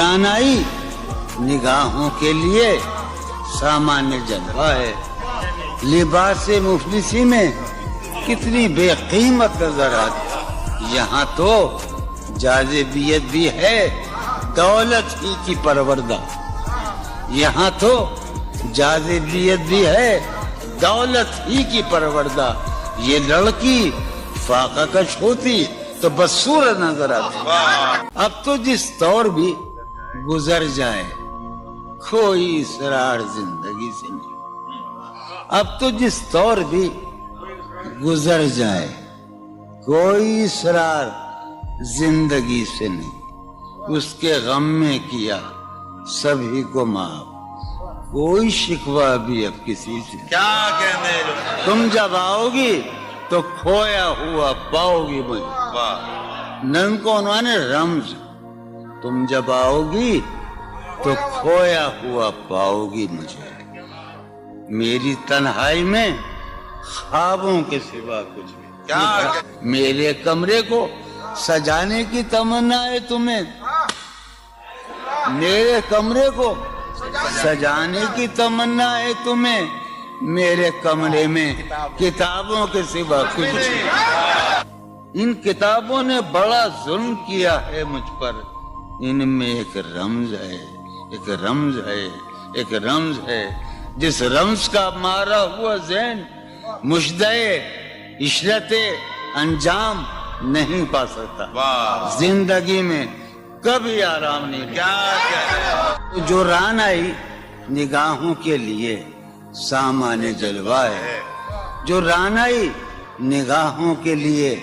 رانائی نگاہوں کے لیے سامانیہ جلوہ ہے، لباس مفلسی میں کتنی بے قیمت نظر آتی، یہاں تو جاذبیت بھی ہے دولت ہی کی پروردہ، یہاں تو جاذبیت بھی ہے دولت ہی کی پروردہ، یہ لڑکی فاقہ کش ہوتی تو بدصورت نظر آتی۔ اب تو جس طور بھی گزر جائے کوئی اسرار زندگی سے نہیں، اب تو جس طور بھی گزر جائے کوئی اسرار زندگی سے نہیں، اس کے غم میں کیا سبھی کو معاف، کوئی شکوہ بھی اب کسی سے کیا کہنے تم جب آؤ گی تو کھویا ہوا پاؤ گی مجھے، نن کو عنوان رمز، تم جب آؤ گی تو کھویا ہوا پاؤ گی مجھے، میری تنہائی میں خوابوں کے سوا کچھ بھی کیا میرے کمرے کو سجانے کی تمنا ہے تمہیں، میرے کمرے کو سجانے کی تمنا ہے تمہیں، میرے کمرے میں کتابوں کے سوا کچھ نہیں، ان کتابوں نے بڑا ظلم کیا ہے مجھ پر، ان میں ایک رمز ہے، ایک رمز ہے، ایک رمز ہے، جس رمز کا مارا ہوا ذہن مشدہ عشرت انجام نہیں پا سکتا، زندگی میں کبھی آرام نہیں کیا، جو رانائی نگاہوں کے لیے سامان جلوہ ہے، جو رانائی نگاہوں کے لیے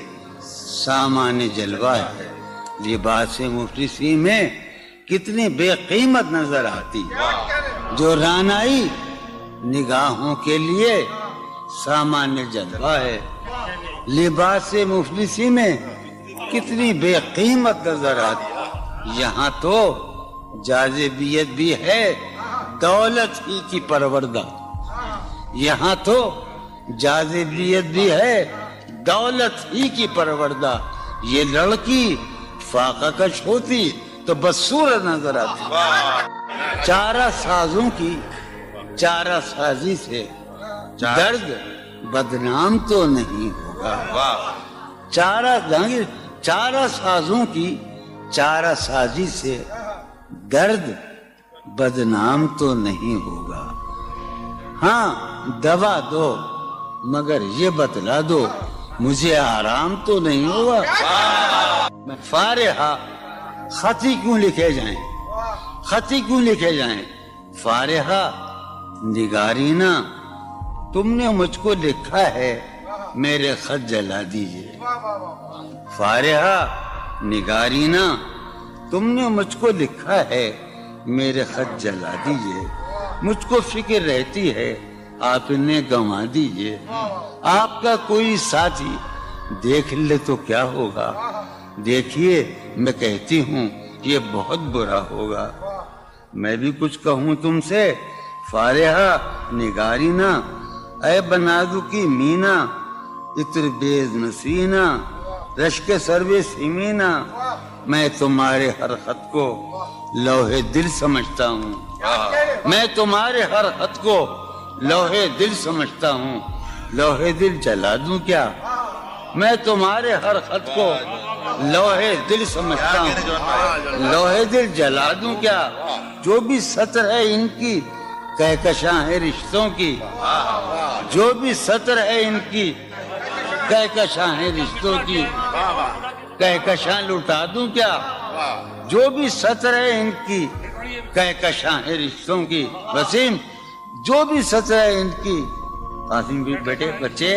سامان جلوہ ہے، لباس مفلسی میں کتنی بے قیمت نظر آتی، جو رانائی نگاہوں کے لیے سامان جلوہ ہے، لباس مفلسی میں کتنی بے قیمت نظر آتی، یہاں تو جاذبیت بھی ہے دولت ہی کی پروردہ، یہاں تو جاذبیت بھی ہے دولت ہی کی پروردہ، یہ لڑکی فاقہ کش ہوتی تو بدصورت نظر آتی، چارہ سازوں کی چارہ سازی سے درد بدنام تو نہیں ہوگا، چارہ سازوں کی چارہ سازی سے درد بدنام تو نہیں ہوگا، ہاں دوا دو مگر یہ بتلا دو مجھے آرام تو نہیں ہوگا، فارحہ خطی کیوں لکھے جائیں، خطی کیوں لکھے جائیں، فارحہ نگارینا تم نے مجھ کو لکھا ہے میرے خط جلا دیجئے، فارحہ نگارینا تم نے مجھ کو لکھا ہے میرے خط جلا دیجئے، مجھ کو فکر رہتی ہے آپ انہیں گنوا دیجئے، آپ کا کوئی ساتھی دیکھ لے تو کیا ہوگا، دیکھیے میں کہتی ہوں یہ بہت برا ہوگا، میں بھی کچھ کہوں تم سے، فارحہ نگارینا اے بنادو کی مینا، عطر بیز نسینا رشک سروے سیمینا، میں تمہارے ہر خط کو لوح دل سمجھتا ہوں، میں تمہارے ہر خط کو لوح دل سمجھتا ہوں، لوح دل جلا دوں کیا، میں تمہارے ہر خط کو لوح دل سمجھتا ہوں، لوح دل جلا دوں کیا، جو بھی سطر ہے ان کی کہکشاں ہے رشتوں کی، جو بھی سطر ہے ان کی کہکشاں ہے رشتوں کی، کہکشاں لٹا دوں کیا، جو بھی سطر ہے ان کی کہکشاں ہے رشتوں کی، وسیم جو بھی سطر ہے ان کی، قاسم بھی بیٹے بچے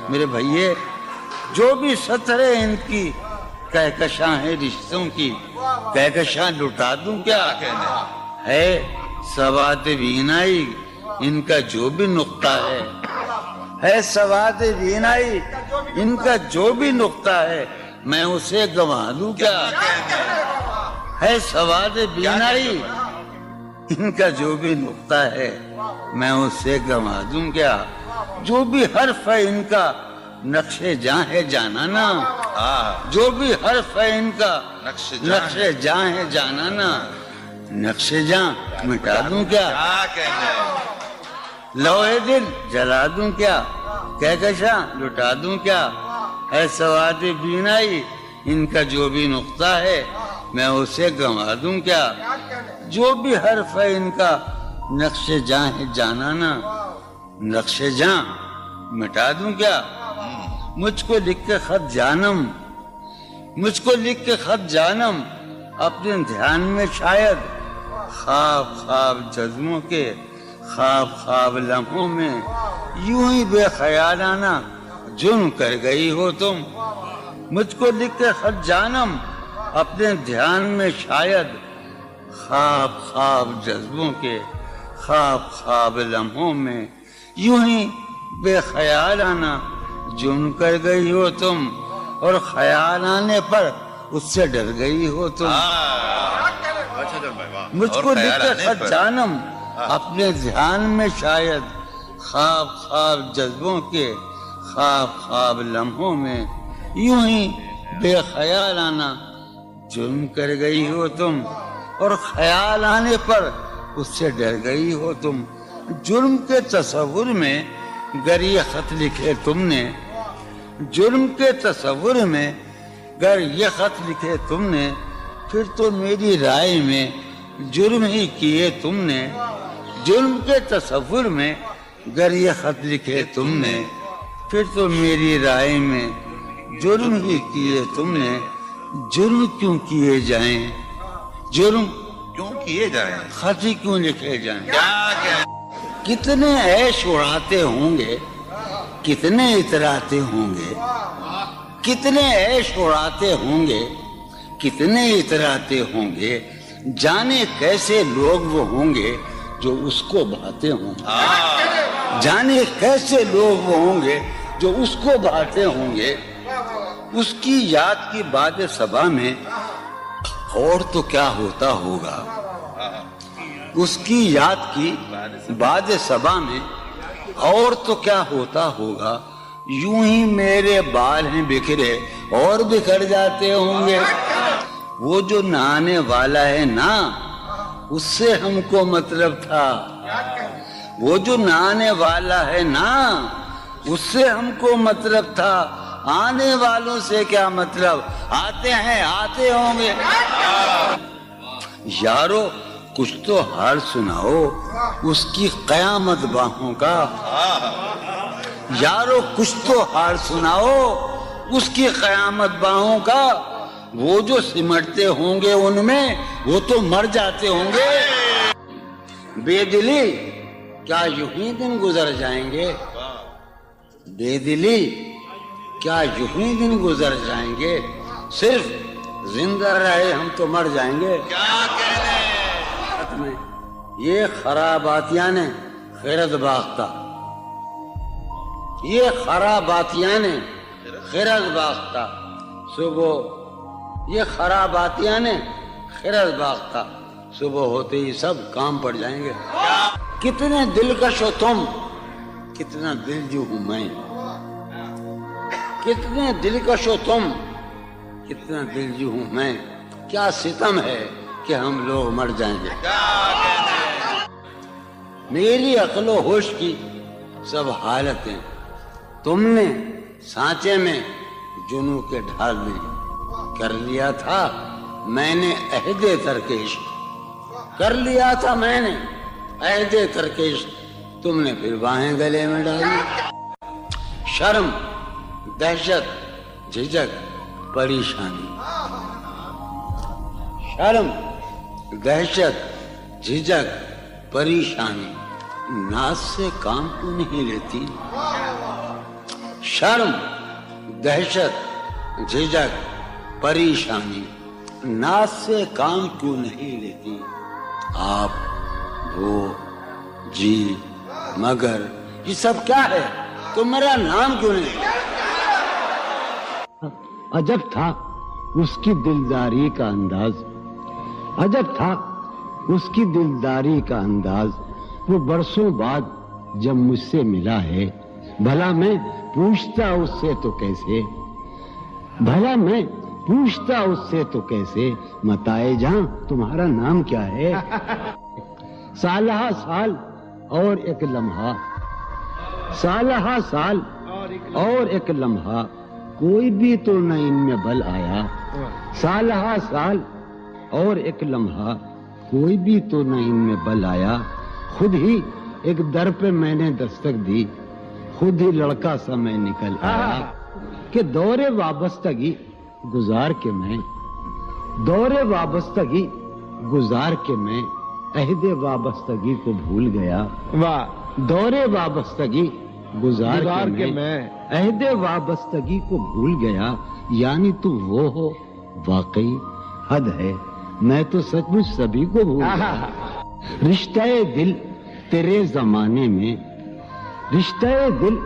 میرے بھائیے، جو بھی سطر ہے ان کی کہکشاں ہے رشتوں کی، کہکشاں لٹا دوں کیا، ہے سواد بینائی ان کا جو بھی نقطہ ہے سواد بینائی ان کا جو بھی نقطہ ہے میں اسے گنوا دوں کیا، ہے سواد بینائی ان کا جو بھی نقطہ ہے میں اسے گنوا دوں کیا، جو بھی حرف ہے ان کا نقش جاں ہے جانانا، جو بھی حرف ہے ان کا نقش جاں ہے جانانا، نقش جاں مٹا دوں کیا؟ لوہے دل جلا دوں کیا؟ کہکشاں لٹا دوں کیا؟ ہے سواد بینائی ان کا جو بھی نقطہ ہے میں اسے گنوا دوں کیا؟ جو بھی حرف ہے ان کا نقش جاں ہے جانانا، نقش جاں مٹا دوں کیا؟ مجھ کو لکھ کے خط جانم، مجھ کو لکھ کے خط جانم اپنے دھیان میں شاید خواب خواب جذبوں کے خواب خواب لمحوں میں یوں ہی بے خیالانہ جرم کر گئی ہو تم۔ مجھ کو لکھ کے خط جانم اپنے دھیان میں شاید خواب خواب جذبوں کے خواب خواب لمحوں میں یوں ہی بے خیالانہ جرم کر گئی ہو تم، اور خیال آنے پر اس سے ڈر گئی ہو تم۔ مجھ کو لکھ کے خط جانم اپنے دھیان میں شاید خواب خواب جذبوں کے خواب خواب لمحوں میں یوں ہی بے خیالانہ جرم کر گئی ہو تم، اور خیال آنے پر اس سے ڈر گئی ہو تم۔ جرم کے تصور میں گر یہ خط لکھے تم نے، جرم کے تصور میں گر یہ خط لکھے تم نے، پھر تو میری رائے میں جرم ہی کیے تم نے۔ جرم کے تصور میں گر یہ خط لکھے تم نے، پھر تو میری رائے میں جرم ہی کیے تم نے۔ جرم کیوں کیے جائیں، جرم کیوں کیے جائیں، خط ہی کیوں لکھے جائیں؟ کتنے عیش اڑاتے ہوں گے، کتنے اتراتے ہوں گے، کتنے عیش اڑاتے ہوں گے، کتنے اتراتے ہوں گے، جانے کیسے لوگ وہ ہوں گے جو اس کو بھاتے ہوں گے، جانے کیسے لوگ وہ ہوں گے جو اس کو بھاتے ہوں گے۔ اس کی یاد کی باد صبا میں اور تو کیا ہوتا ہوگا، اس کی یاد کی باد صبا میں اور تو کیا ہوتا ہوگا، یوں ہی میرے بال ہیں بکھرے اور بکھر جاتے ہوں گے۔ وہ جو نہانے والا ہے نا اس سے ہم کو مطلب تھا، وہ جو نہانے والا ہے نا اس سے ہم کو مطلب تھا، آنے والوں سے کیا مطلب، آتے ہیں آتے ہوں گے۔ یارو کچھ تو حال سناؤ اس کی قیامت باہوں کا، یارو کچھ تو حال سناؤ اس کی قیامت باہوں کا، وہ جو سمٹتے ہوں گے ان میں وہ تو مر جاتے ہوں گے۔ بے دلی کیا یوں ہی دن گزر جائیں گے، بے دلی کیا یوں ہی دن گزر جائیں گے، صرف زندہ رہے ہم تو مر جائیں گے۔ یہ خراباتیاں نے خیرت باختہ، یہ خراباتیاں نے خیرت باختہ، صبح یہ خراباتیاں نے خیرت باختہ، صبح ہوتے ہی سب کام پڑ جائیں گے۔ کتنے دلکش ہو تم، کتنا دل جو ہوں میں، کتنے دلکش ہو تم، کتنا دل جو ہوں میں، کیا ستم ہے کہ ہم لوگ مر جائیں گے۔ میری عقل و ہوش کی سب حالتیں تم نے سانچے میں جنوں کے ڈھال میں کر لیا تھا، میں نے عہد ترکش کر لیا تھا، میں نے عہد ترکش، تم نے پھر باہیں گلے میں ڈالی۔ شرم دہشت جھجک پریشانی، شرم دہشت جھجک پریشانی، ناز سے کام کیوں نہیں لیتی، شرم دہشت جھجک پریشانی، ناز سے کام کیوں نہیں لیتی، آپ وہ جی مگر یہ سب کیا ہے، تو میرا نام کیوں نہیں۔ عجب تھا اس کی دلداری کا انداز، عجب تھا اس کی دلداری کا انداز، وہ برسوں بعد جب مجھ سے ملا ہے، بھلا میں پوچھتا اس سے تو کیسے، بھلا میں پوچھتا اس سے تو کیسے متائے جہاں تمہارا نام کیا ہے؟ سالہ سال اور ایک لمحہ، سالہ سال اور ایک لمحہ، کوئی بھی تو نہ ان میں بل آیا۔ سالہ سال اور ایک لمحہ، کوئی بھی تو نہ ان میں بل آیا۔ خود ہی ایک در پہ میں نے دستک دی، خود ہی لڑکا سا میں نکل آیا کہ دور وابستگی گزار کے میں، دور وابستگی گزار کے میں عہد وابستگی کو بھول گیا۔ دور وابستگی گزار کے میں عہد وابستگی کو بھول گیا۔ یعنی تو وہ ہو واقعی حد ہے، میں تو سچ مچ سبھی کو بھول گیا۔ رشتہ دل تیرے زمانے میں، رشتہ دل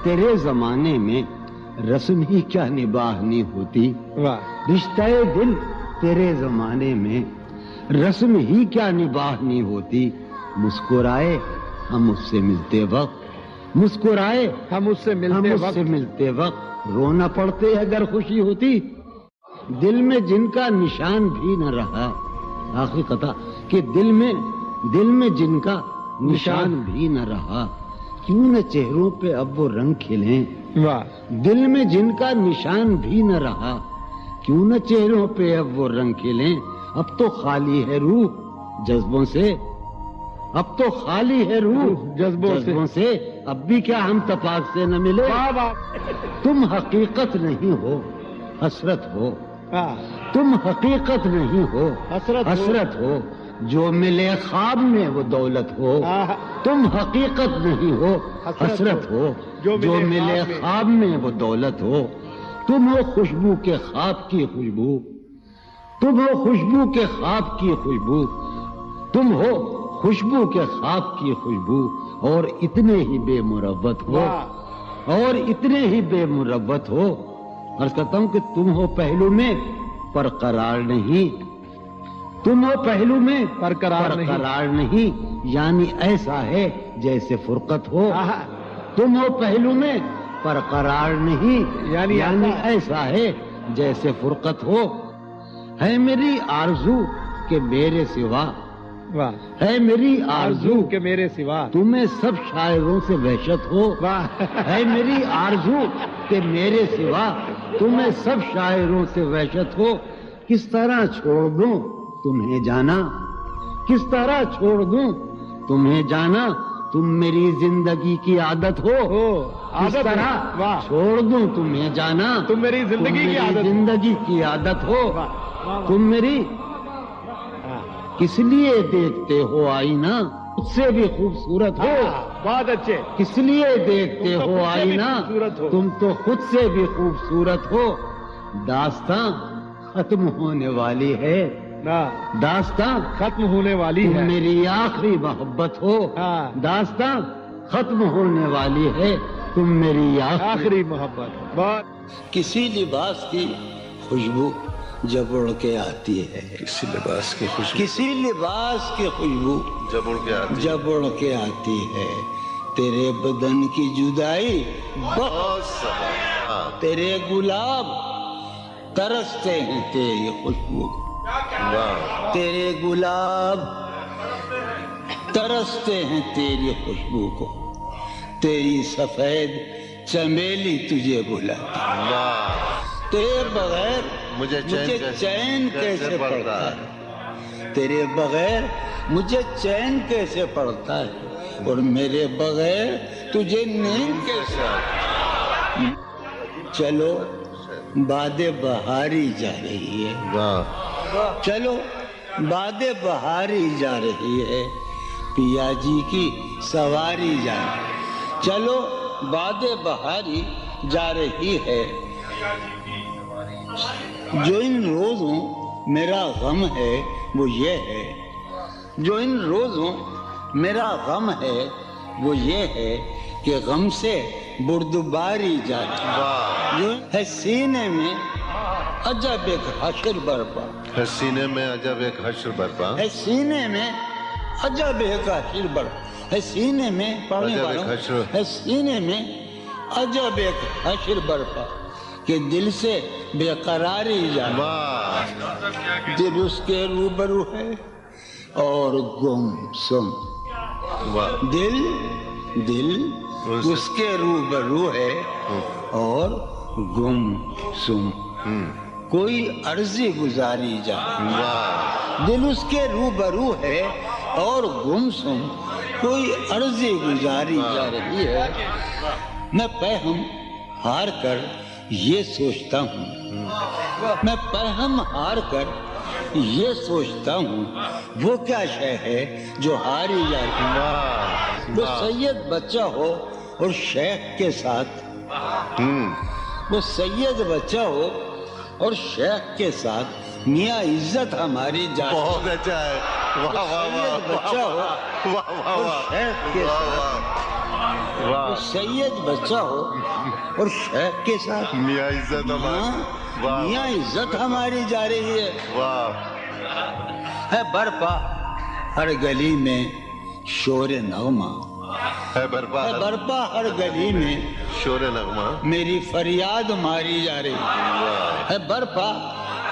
تیرے زمانے میں رسم ہی کیا نباہنی ہوتی۔ رشتہ دل تیرے زمانے میں رسم ہی کیا نباہنی ہوتی۔ مسکرائے ہم اس سے ملتے وقت، مسکرائے ہم اس سے ملتے وقت رونا پڑتے اگر خوشی ہوتی۔ دل میں جن کا نشان بھی نہ رہا، آخری قطع کہ دل میں جن کا نشان بھی نہ رہا، کیوں نہ چہروں پہ اب وہ رنگ کھلیں۔ دل میں جن کا نشان بھی نہ رہا، کیوں نہ چہروں پہ اب وہ رنگ کھلیں۔ اب تو خالی ہے روح جذبوں سے، اب تو خالی ہے روح جذبوں سے، اب بھی کیا ہم تفاق سے نہ ملے۔ تم حقیقت نہیں ہو حسرت ہو، تم حقیقت نہیں ہو حسرت ہو، جو ملے خواب میں وہ دولت ہو۔ تم حقیقت نہیں ہو حسرت ہو، جو ملے خواب میں وہ دولت ہو۔ تم ہو خوشبو کے خواب کی خوشبو، تم ہو خوشبو کے خواب کی خوشبو، تم ہو خوشبو کے خواب کی خوشبو، اور اتنے ہی بے مروت ہو، اور اتنے ہی بے مروت ہو۔ عرض کرتا ہوں کہ تم ہو پہلو میں پر قرار نہیں، تم ہو پہلو میں پر قرار نہیں، یعنی ایسا ہے جیسے فرقت ہو۔ تم ہو پہلو میں پر قرار نہیں، یعنی ایسا ہے جیسے فرقت ہو۔ ہے میری آرزو کہ میرے سوا، ہے میری آرزو کہ میرے سوا تمہیں سب شاعروں سے وحشت ہو۔ ہے میری آرزو کہ میرے سوا تمہیں سب شاعروں سے وحشت ہو۔ کس طرح چھوڑ دوں تمہیں جانا، کس طرح چھوڑ دوں تمہیں جانا، تم میری زندگی کی عادت ہو۔ کس طرح چھوڑ دوں تمہیں جانا، تم میری زندگی کی عادت ہو۔ تم میری کس لیے دیکھتے ہو آئینہ، خود سے بھی خوبصورت ہو۔ بہت اچھے۔ کس لیے دیکھتے ہو آئینہ، تم تو خود سے بھی خوبصورت ہو۔ داستان ختم ہونے والی ہے، داستان ختم ہونے والی ہے، تم میری آخری محبت ہو۔ داستان ختم ہونے والی ہے، تم میری آخری محبت۔ کسی لباس کی خوشبو جب اڑ کے آتی ہے، کسی لباس کی خوشبو، کسی لباس کی خوشبو جب اڑ کے آتی ہے، تیرے بدن کی جدائی بہت سخت، تیرے گلاب ترستے ہیں تیری خوشبو، تیرے گلاب ترستے ہیں تیری خوشبو کو، تیری سفید چمیلی تجھے بلاتی، تیرے بغیر مجھے چین کیسے پڑتا ہے، تیرے بغیر مجھے چین کیسے پڑتا ہے، اور میرے بغیر تجھے نیند کیسے آتی ہے۔ چلو باد بہاری جا رہی ہے، چلو باد بہاری جا رہی ہے، پیا جی کی سواری جا رہی ہے، چلو باد بہاری جا رہی ہے۔ جو ان روزوں میرا غم ہے وہ یہ ہے، جو ان روزوں میرا غم ہے وہ یہ ہے کہ غم سے بردباری جاتی، جو ہے سینے میں عجب ایک حشر برپا، ہے سینے میں عجب ایک حشر برپا، ہے سینے میں عجب ایک حشر برپا، ہے سینے میں پڑھنے والوں، ہے سینے میں عجب ایک حشر برپا، کہ دل سے بے قراری جائے، واہ دل اس کے روبرو ہے اور گم سم، واہ دل اس کے روبرو ہے اور گم سم، کوئی عرضی گزاری جائے، واہ دل اس کے روبرو ہے اور گم سم، کوئی عرضی گزاری جا رہی ہے، میں پہم ہار کر یہ سوچتا ہوں، میں پہم ہار کر یہ سوچتا ہوں، وہ کیا شے ہے جو ہاری جاتی ہے، وہ سید بچہ ہو اور شیخ کے ساتھ، وہ سید بچہ ہو اور شیخ کے ساتھ میاں عزت ہماری جاتی، بہت اچھا ہے، واہ واہ سید بچہ ہو واہ واہ اور واہ شیخ کے ساتھ، وہ سید بچہ ہو اور شیخ کے ساتھ میاں عزت ہماری، واہ میاں عزت ہماری جا رہی ہے، واہ ہے برپا ہر گلی میں شور نغمہ، ہے برپا ہے برپا ہر گلی میں شور نغمہ، میری فریاد ماری جا رہی واہ ہے، برپا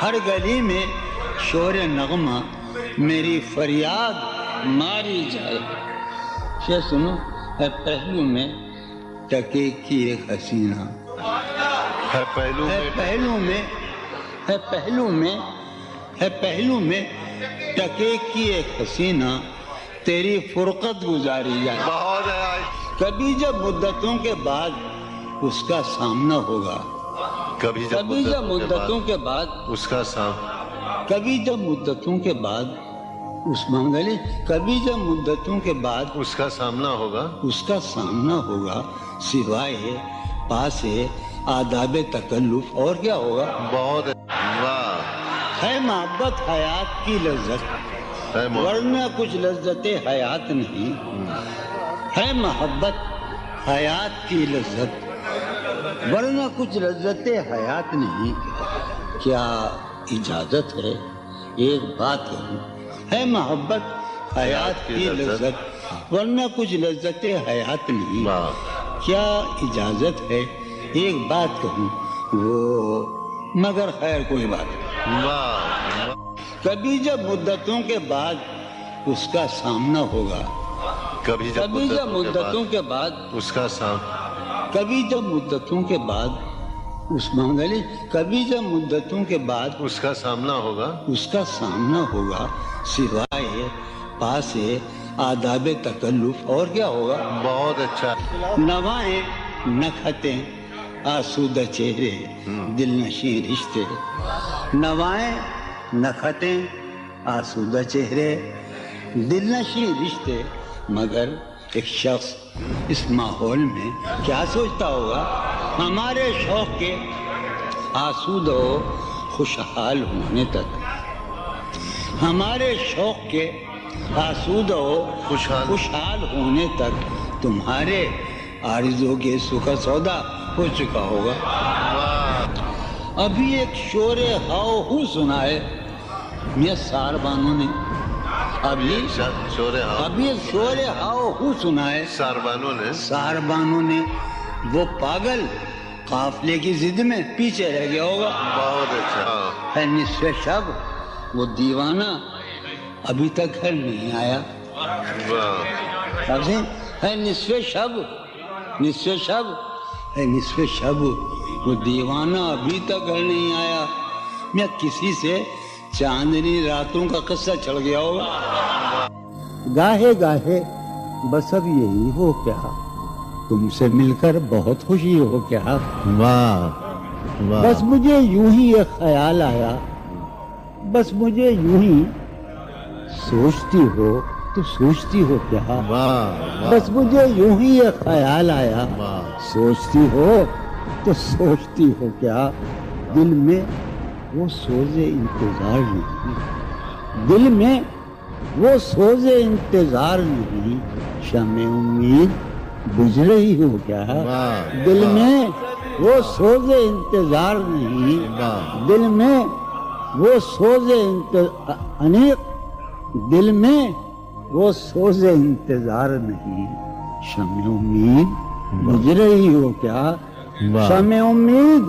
ہر گلی میں شور نغمہ میری فریاد ماری جائے، یہ سنو، ہے پہلو میں ٹکے کی ایک حسینہ، ہے پہلو ہے میں پہلو میں، ہے پہلو میں، ہے پہلو میں ٹکے کی ایک حسینہ تیری فرقت گزاری جائے، بہت ہے، کبھی جب مدتوں کے بعد اس کا سامنا ہوگا، کبھی جب مدتوں کے بعد اس کا سام کبھی جب مدتوں کے بعد اس منگلی کبھی جب مدتوں کے بعد اس کا سامنا ہوگا، اس کا سامنا ہوگا، سوائے پاس آداب تکلف اور کیا ہوگا، بہت واہ ہے محبت حیات کی لذت، ہے ورنہ کچھ لذت حیات نہیں، ہے محبت حیات کی لذت ورنہ کچھ لذت حیات نہیں، کیا اجازت ہے ایک بات کہوں، ہے محبت حیات کی لذت ورنہ کچھ لذت حیات نہیں، واہ کیا اجازت ہے ایک بات کہوں، وہ مگر خیر کوئی بات نہیں، واہ کبھی جب مدتوں کے بعد اس کا سامنا ہوگا، کبھی جب کبھی جب مدتوں کے بعد اس کا سام کبھی جب مدتوں کے بعد اس منگلی کبھی جب مدتوں کے بعد اس کا سامنا ہوگا، اس کا سامنا ہوگا، سوائے پاس آداب تکلف اور کیا ہوگا، بہت اچھا، نوائیں نکھتیں آسودہ چہرے دل نشیں رشتے، نوائیں نکھتیں آسودہ چہرے دل نشیں رشتے، مگر ایک شخص اس ماحول میں کیا سوچتا ہوگا، ہمارے شوق کے آسودہ و خوشحال ہونے تک، ہمارے شوق کے آسودہ و خوشحال ہونے تک تمہارے آرزو کے سکھ سودا ہو چکا ہوگا، ابھی ایک شور ہاؤ ہو سنا ہے میاں ساربانوں نے، ابھی ایک شور ہاؤ ہو سنا ہے ساربانوں نے، وہ پاگل قافلے کی ضد میں پیچھے رہ گیا ہوگا، بہت اچھا، ہے نصف شب وہ دیوانہ ابھی تک گھر نہیں آیا، ہے نصف شب ہے نصف شب وہ دیوانہ ابھی تک گھر نہیں آیا، میں کسی سے چاندنی راتوں کا قصہ چڑھ گیا ہوگا، گاہے گاہے بس اب یہی ہو کیا، تم سے مل کر بہت خوشی ہو کیا، بس مجھے یوں ہی ایک خیال آیا، بس مجھے یوں ہی سوچتی ہو تو سوچتی ہو کیا، بس مجھے یوں ہی ایک خیال آیا، سوچتی ہو تو سوچتی ہو کیا، دل میں وہ سوز انتظار نہیں، دل میں وہ سوز انتظار نہیں، شمع امید بجھ رہی ہو کیا، دل میں وہ سوز انتظار نہیں، دل میں وہ سوز دل میں وہ سوز انتظار نہیں، شمع امید بجھ رہی ہو کیا، شمع امید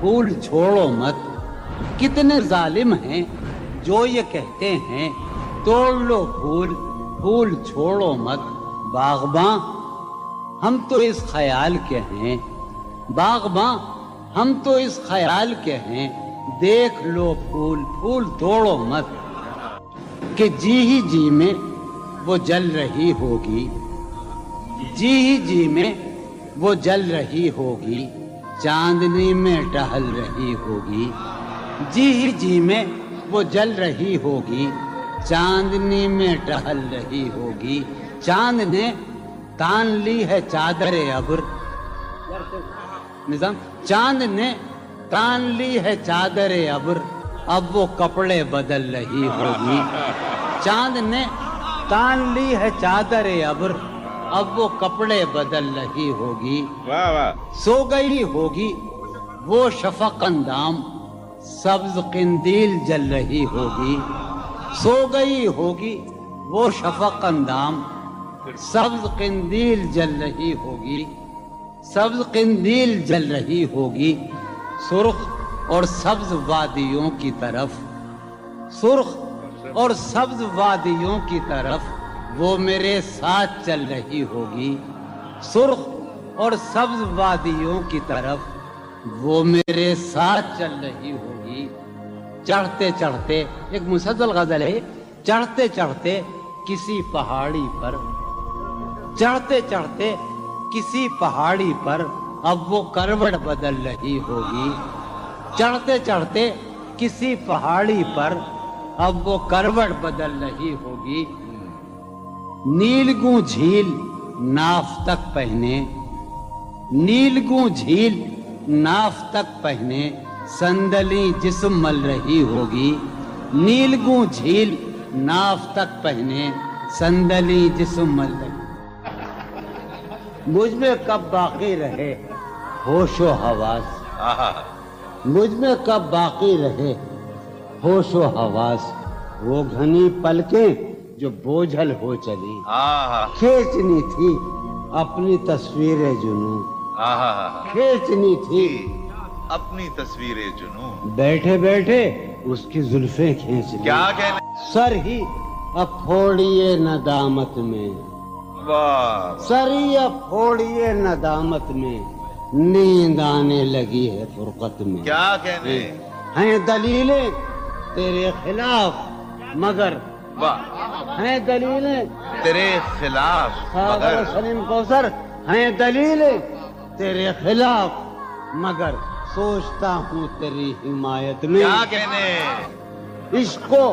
پھول چھوڑو مت. کتنے ظالم ہیں جو یہ کہتے ہیں توڑ لو پھول پھول چھوڑو مت. باغباں ہم تو اس خیال کے ہیں, باغباں ہم تو اس خیال کے ہیں, دیکھ لو پھول پھول توڑو مت. کہ جی ہی جی میں وہ جل رہی ہوگی, جی ہی جی میں وہ جل رہی ہوگی, چاندنی میں ٹہل رہی ہوگی. جی ہی جی میں وہ جل رہی ہوگی, چاندنی میں ٹہل رہی ہوگی. چاند نے تان لی ہے چادر ابر, نظام چاند نے تان لی ہے چادر ابر, اب وہ کپڑے بدل رہی ہوگی. چاند نے تان لی ہے چادر ابر, اب وہ کپڑے بدل رہی ہوگی. سو گئی ہوگی وہ شفق اندام, سبز قندیل جل رہی ہوگی. سو گئی ہوگی وہ شفق اندام, سبز قندیل جل رہی ہوگی. سبز قندیل جل رہی ہوگی. سرخ اور سبز وادیوں کی طرف, سرخ اور سبز وادیوں کی طرف وہ میرے ساتھ چل رہی ہوگی. سرخ اور سبز وادیوں کی طرف وہ میرے ساتھ چل رہی ہوگی. چڑھتے چڑھتے, ایک مسلسل غزل ہے, چڑھتے چڑھتے کسی پہاڑی پر, چڑھتے چڑھتے کسی پہاڑی پر اب وہ کروٹ بدل رہی ہوگی. چڑھتے چڑھتے کسی پہاڑی پر اب وہ کروٹ بدل رہی ہوگی. نیلگوں جھیل ناف تک پہنے, نیلگوں جھیل ناف تک پہنے, صندلی جسم مل رہی ہوگی. نیلگوں جھیل ناف تک پہنے, صندلی جسم مل رہی. مجھ میں کب باقی رہے ہوش و حواس, مجھ میں کب باقی رہے ہوش و حواس, وہ گھنی پلکیں جو بوجھل ہو چلی, کھینچنی تھی اپنی تصویر جنوں, کھینچنی تھی اپنی تصویر جنوں, بیٹھے بیٹھے اس کی زلفیں کھینچ لی. کیا کہنے, سر ہی اب پھوڑیے ندامت میں, سر ہی اب پھوڑیے ندامت میں, نیند آنے لگی ہے فرقت میں. کیا کہنے ہیں دلیلیں تیرے خلاف مگر, ہیں دلیلیں تیرے خلاف مگر, سلیم کوثر ہیں دلیلیں تیرے خلاف مگر, سوچتا ہوں تیری حمایت میں. کیا کہنے عشق کو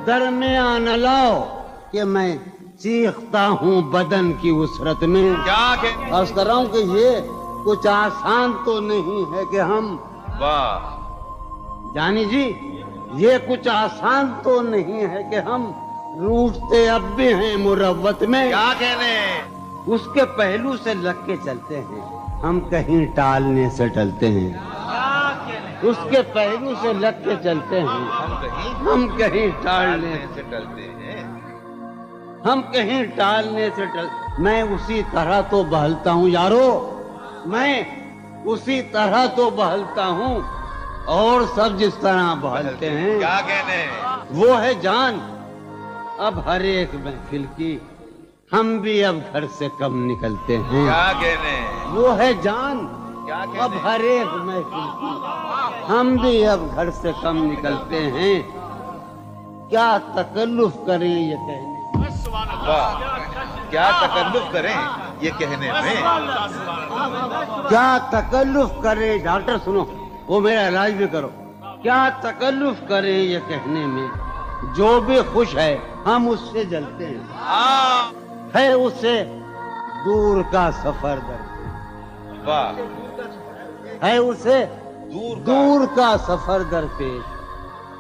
درمیان لاؤ کہ میں چیختا ہوں بدن کی وسرت میں. کیا کہنے, عرض کر رہا ہوں کہ یہ کچھ آسان تو نہیں ہے کہ ہم, واہ جانی جی یہ کچھ آسان تو نہیں ہے کہ ہم روٹتے اب بھی ہیں مروت میں. کیا کہنے, اس کے پہلو سے لگ کے چلتے ہیں, ہم کہیں ٹالنے سے ٹلتے ہیں. اس کے پہلو سے لگ کے چلتے ہیں, ہم کہیں ٹالنے سے ڈلتے ہیں, ہم کہیں ٹالنے سے میں اسی طرح تو بہلتا ہوں یارو, میں اسی طرح تو بہلتا ہوں اور سب جس طرح بہلتے ہیں. کیا کہنے, وہ ہے جان اب ہر ایک محفل کی, ہم بھی اب گھر سے کم نکلتے ہیں. کیا کہنے, وہ ہے جان کیا کہنے, اب ہر ایک محفل کی, ہم بھی اب گھر سے کم نکلتے ہیں. کیا تکلف کریں یہ کہنے, کیا تکلف کریں یہ کہنے میں, کیا تکلف کریں, ڈاکٹر سنو وہ میرا علاج بھی کرو. کیا تکلف کریں یہ کہنے میں, جو بھی خوش ہے ہم اس سے جلتے ہیں. ہے اسے دور کا سفر درپیش, ہے اسے دور کا سفر درپیش,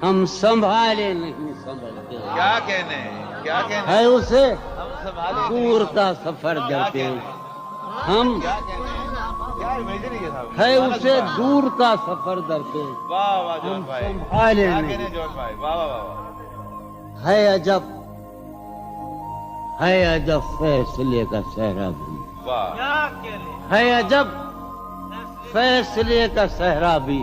ہم سنبھالے نہیں سنبھلتے. کیا کہنے, کیا کہنے, ہے اسے دور کا سفر درپیش, ہم ہے اسے دور کا سفر درپیش, ہم سنبھالے نہیں. ہے عجب, ہے عجب فیصلے کا صحرا بھی, ہے عجب فیصلے کا صحرا بھی,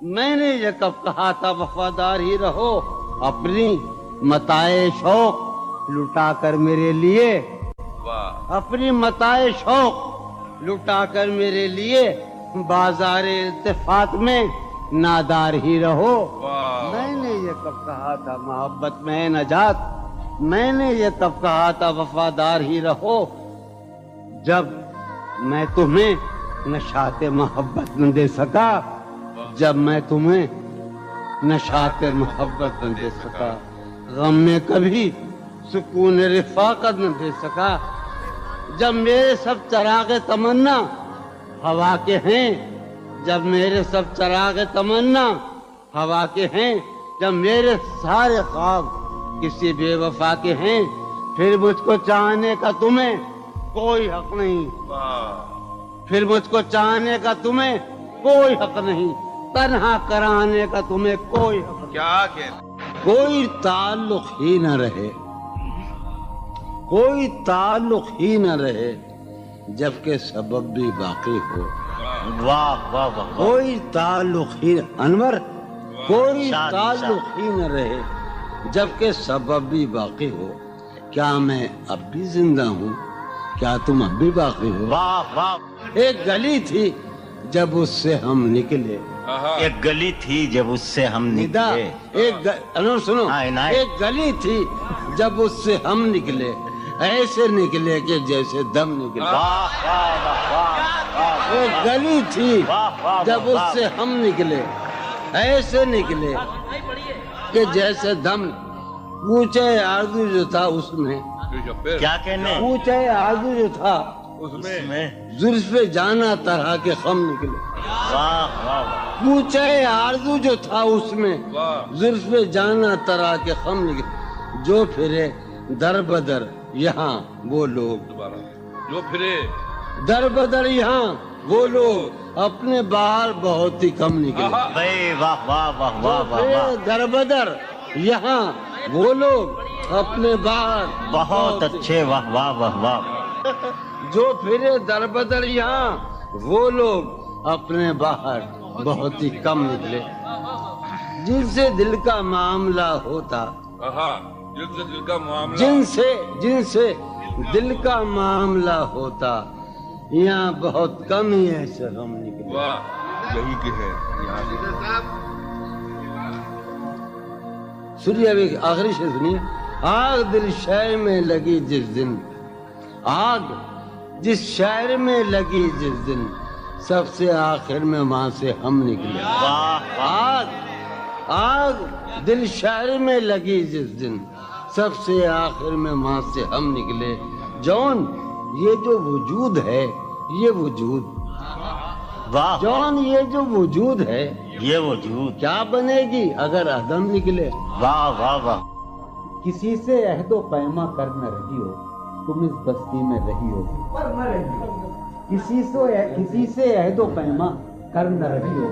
میں نے یہ کب کہا تھا وفادار ہی رہو، اپنی متاع شوق لٹا کر میرے لیے، واہ اپنی متاع شوق لٹا کر میرے لیے بازار التفات میں نادار ہی رہو۔ واہ میں نے یہ کب کہا تھا محبت میں ہے نجات، میں نے یہ کب کہا تھا وفادار ہی رہو، جب میں تمہیں نشاط محبت نہ دے سکا، جب میں تمہیں نشاط محبت نہ دے سکا، غم میں کبھی سکون رفاقت نہ دے سکا، جب میرے سب چراغ تمنا ہوا کے ہیں، جب میرے سب چراغ تمنا ہوا کے ہیں، جب میرے سارے خواب کسی بے وفا کے ہیں، پھر مجھ کو چاہنے کا تمہیں کوئی حق نہیں، واہ پھر مجھ کو چاہنے کا تمہیں کوئی حق نہیں، تنہا کرانے کا تمہیں کوئی حق نہیں، کیا کہنے کوئی تعلق ہی نہ رہے، کوئی تعلق ہی نہ رہے جبکہ سبب بھی باقی ہو، واہ واہ واہ کوئی تعلق ہی انور، کوئی شان، تعلق ہی نہ رہے جبکہ سبب بھی باقی ہو، کیا میں اب بھی زندہ ہوں، کیا تم اب بھی باقی ہو؟ واہ واہ ایک گلی تھی جب اس سے ہم نکلے، ایک گلی تھی جب اس سے ہم ندا نکلے، انور سنو، ہاں، عنایت۔ ایک گلی تھی جب اس سے ہم نکلے، ایسے نکلے کہ جیسے دم نکلے، واہ واہ واہ واہ ایک گلی تھی واہ واہ جب اس سے ہم نکلے، ایسے نکلے کہ جیسے دم، پوچھے آرزو جو تھا اس میں، کیا کہنے پوچھے آرزو جو تھا اس اس میں میں، زلف جانا طرح کے خم نکلے، واہ واہ واہ پوچھے آرزو جو تھا اس میں، واہ زلف جانا طرح کے خم نکلے، جو پھرے در بدر یہاں وہ لوگ، دوبارہ جو پھرے در بدر یہاں وہ لوگ، اپنے باہر بہت ہی کم نکلے، بھائی واہ واہ واہ واہ واہ پھرے واہ در بدر یہاں وہ لوگ، اپنے باہر بہت اچھے، واہ واہ واہ واہ جو پھرے در بدر یہاں وہ لوگ، اپنے باہر بہت ہی کم نکلے، جن سے دل کا معاملہ ہوتا، جن سے دل کا معاملہ جن سے دل کا معاملہ ہوتا، یہاں بہت کم ہی ایسے غم نکلے۔ واہ یہی کہ ہے یہاں سے سنیے ابھی آخری شعر سنیے، آگ دل شہر میں لگی جس دن، آگ جس شہر میں لگی جس دن، سب سے آخر میں وہاں سے ہم نکلے، واہ آگ دل شہر میں لگی جس دن، سب سے آخر میں وہاں سے ہم نکلے، جون یہ جو وجود ہے، یہ وجود، واہ جون یہ جو وجود ہے یہ وجود، کیا بنے گی اگر عدم نکلے، واہ واہ واہ کسی سے عہد و پیما کر نہ رہی ہو، تم اس بستی میں رہی ہو، کسی سے عہد و پیما کر نہ رہی ہو،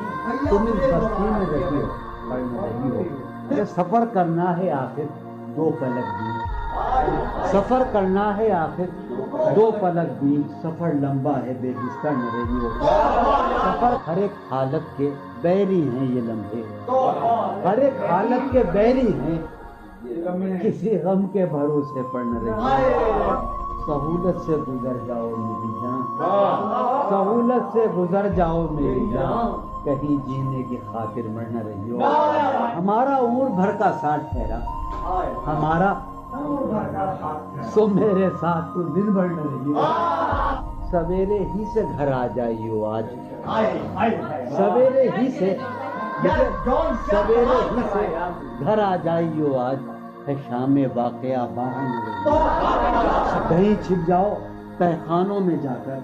تم اس بستی میں رہی ہو، کر نہ رہی ہو، یہ سفر کرنا ہے آخر دو پلک بھی، سفر کرنا ہے آخر دو پلک بھی، سفر لمبا ہے بے بستر نہ رہی ہو، سفر ہر ایک حالت کے بیری ہیں یہ لمحے، ہر ایک حالت کے بیری ہیں، کسی غم کے بھروسے پر نہ رہی ہو، سہولت سے گزر جاؤ میری جان، سہولت سے گزر جاؤ میری جان، کہیں جینے کی خاطر مر نہ رہی ہو، ہمارا عمر بھر کا ساتھ ٹھہرا، ہمارا سو میرے ساتھ تو دن بھر نہ رہی ہو، سویرے ہی سے گھر آ جائیو آج، سویرے ہی سے گھر آ جائیو آج، ہے شام واقعہ باہر نہ رہی ہو، کہیں چھپ جاؤ تہخانوں میں جا کر،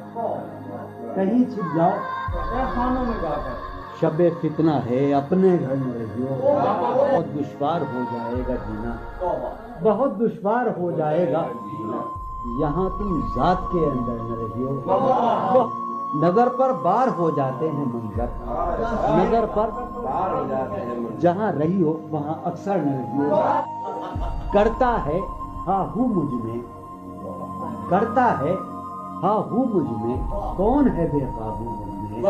کہیں چھپ جاؤ تہخانوں میں جا کر، شب فتنہ ہے اپنے گھر میں رہی ہو، بہت دشوار ہو جائے گا جینا، بہت دشوار ہو جائے گا یہاں تم ذات کے اندر نہ رہی ہو، نظر پر بار ہو جاتے ہیں منظر، نظر پر جہاں رہی ہو وہاں اکثر نہ رہی ہو، کرتا ہے ہاں ہوں مجھ میں، کرتا ہے ہاں ہوں مجھ میں، کون ہے بے قابو مجھ میں،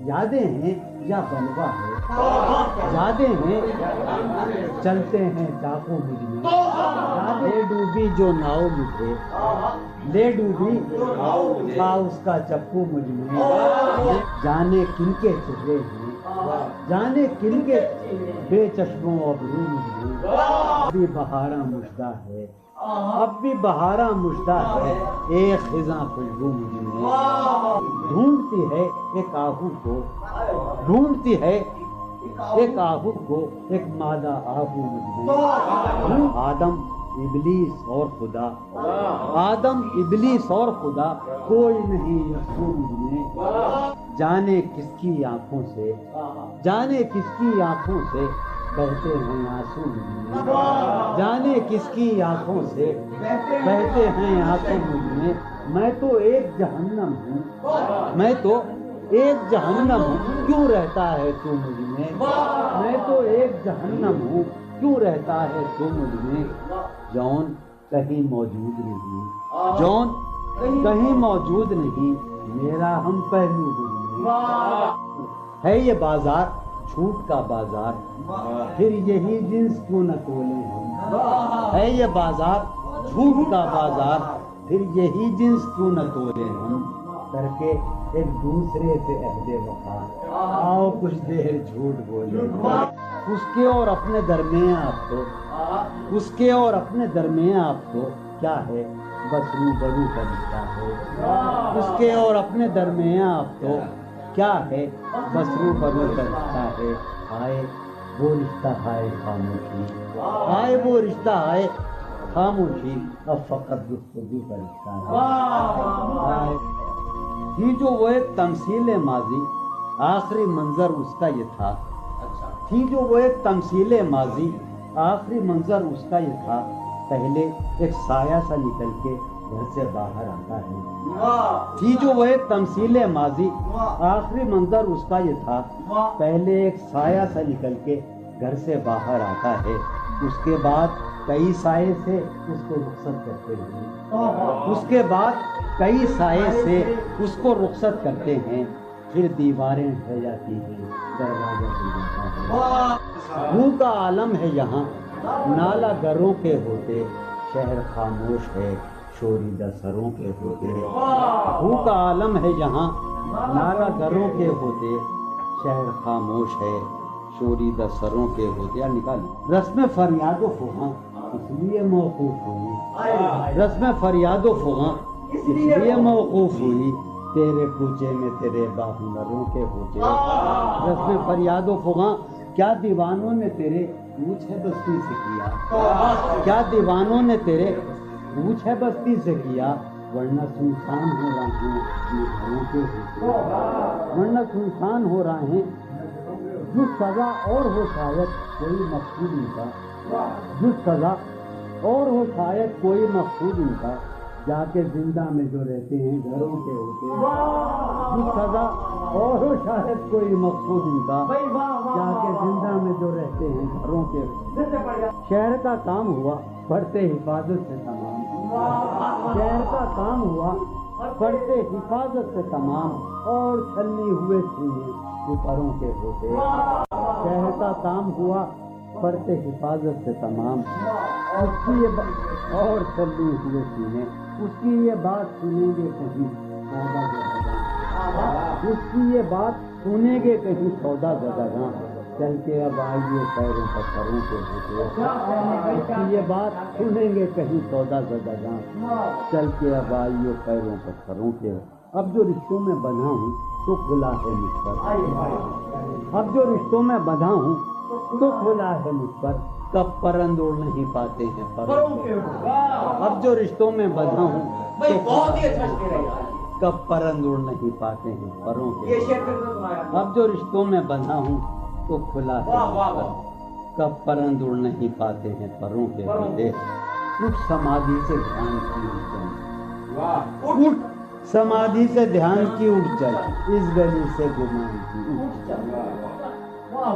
یادیں ہیں یا بلوا ہے، یادیں ہیں چلتے ہیں چاقو مجھ میں، لے ڈوبی جو ناؤ مجھے، لے ڈوبی تھا اس کا چپو مجھ میں، جانے کن کے چہرے ہیں، جانے کن کے بے چشموں ابرو مجھ میں، ابھی بہارا مژدہ ہے، اب بھی بہارا مژدہ ہے، ایک خزاں خوشبو مجھ میں، ڈھونڈتی ہے ایک آہو کو، ڈھونڈتی ہے ایک آہو کو، ایک مادہ آہو مجھ میں، آدم ابلیس اور خدا، آدم ابلیس اور خدا، کوئی نہیں یسوع مجھ میں، جانے کس کی آنکھوں سے، جانے کس کی آنکھوں سے بہتے ہیں آنسو مجھ میں، جانے کس کی آنکھوں سے بہتے ہیں آنسو مجھ میں تو ایک جہنم ہوں، میں تو ایک جہنم ہوں، کیوں رہتا ہے تو مجھ میں تو ایک جہنم ہوں، کیوں رہتا ہے تو مجھ میں، جون کہیں موجود نہیں، جون کہیں موجود نہیں، میرا ہم پہلو مجھ میں، ہے یہ بازار جھوٹ کا بازار، پھر یہی جنس کیوں نہ تولے ہم، ہے یہ بازار جھوٹ کا بازار، پھر یہی جنس کیوں نہ تولے ہم، کر کے ایک دوسرے سے عہد وفا، آؤ کچھ دیر جھوٹ بولے، اس کے اور اپنے درمیان آپ تو، اس کے اور اپنے درمیان آپ تو کیا ہے، بس روبرو کا رشتہ ہے، اس کے اور اپنے درمیان آپ تو کیا ہے، بس روبرو کا رشتہ ہے، آئے وہ رشتہ ہے خاموشی، آئے وہ رشتہ ہے خاموشی، اب فقط گفتگو کا رشتہ ہے، یہ جو وہ ایک تمثیل ماضی، آخری منظر اس کا یہ تھا، تھی جو وہ ایک تمثیل ماضی، آخری منظر اس کا یہ تھا، پہلے ایک سایہ سا نکل کے گھر سے باہر آتا ہے، تھی جو وہ ایک تمثیل ماضی، آخری منظر اس کا یہ تھا، پہلے ایک سایہ سا نکل کے گھر سے باہر آتا ہے، اس کے بعد کئی سائے سے اس کو رخصت کرتے ہیں، اس کے بعد کئی سائے سے اس کو رخصت کرتے ہیں، پھر دیواریں ڈھہ جاتی ہیں، دروازہ کھل جاتا ہے، روح کا عالم ہے یہاں، نالا گروں کے ہوتے، شہر خاموش ہے، شوریدہ سروں کے ہوتے، روح کا عالم ہے یہاں، نالا گروں کے ہوتے، شہر خاموش ہے، شوریدہ سروں کے ہوتے، نکال رسم فریاد و فغاں اس لیے موقوف ہوئی، رسم فریاد و فغاں اس لیے موقوف ہوئی، تیرے کوچے میں تیرے باہنروں کے ہوتے، رسم فریاد و فغاں کیا دیوانوں نے تیرے پوچھ ہے بستی سے کیا، کیا دیوانوں نے تیرے پوچھ ہے بستی سے کیا، ورنہ سنسان ہو رہے ہیں اپنے گھروں کے ہوتے، ورنہ سنسان ہو رہے ہیں، جو سزا اور ہو شاید کوئی مقصود ان کا، جو سزا اور ہو شاید کوئی مقصود ان کا، جا کے زندہ میں جو رہتے ہیں گھروں کے ہوتے، جو سزا اور ہو شاید کوئی مقصود ان کا، جا کے زندہ میں جو رہتے ہیں گھروں کے ہوتے، شہر کا کام ہوا پڑھتے حفاظت سے تمام، شہر کا کام ہوا پڑھتے حفاظت سے تمام، اور چھلنی ہوئے سینے اوپروں کے ہوتے، شہر کا کام ہوا پڑھتے حفاظت سے تمام، اس کی یہ اور چھلنی ہوئے سینے، اس کی یہ بات سنیں گے کہیں سودا زدگاں، اس کی یہ بات سنیں گے کہیں سودا زدگاں، چل کے اب آئیے پیروں پر سروں کے ہوتے، اس کی یہ بات سنیں گے کہیں سودا زدگاں، چل کے اب آئیے پیروں پر سروں کے، اب جو رشتوں میں بندھا ہوں تو کھلا ہے مجھ پر، اب جو رشتوں میں بندھا ہوں تو کھلا ہے مجھ پر، کب پرند اڑ نہیں پاتے ہیں پروں کے، اب جو رشتوں میں بندھا ہوں تو کب پرند اڑ نہیں پاتے ہیں پروں کے، اب جو رشتوں میں بندھا ہوں تو کھلا ہے مجھ پر، کب پرند اڑ نہیں پاتے ہیں پروں کے ہوتے، اٹھ سمادھی سے دھیان کی اٹھ چل، اٹھ سمادھی سے دھیان کی اٹھ چل، اس گلی سے گمان کی اٹھ چل،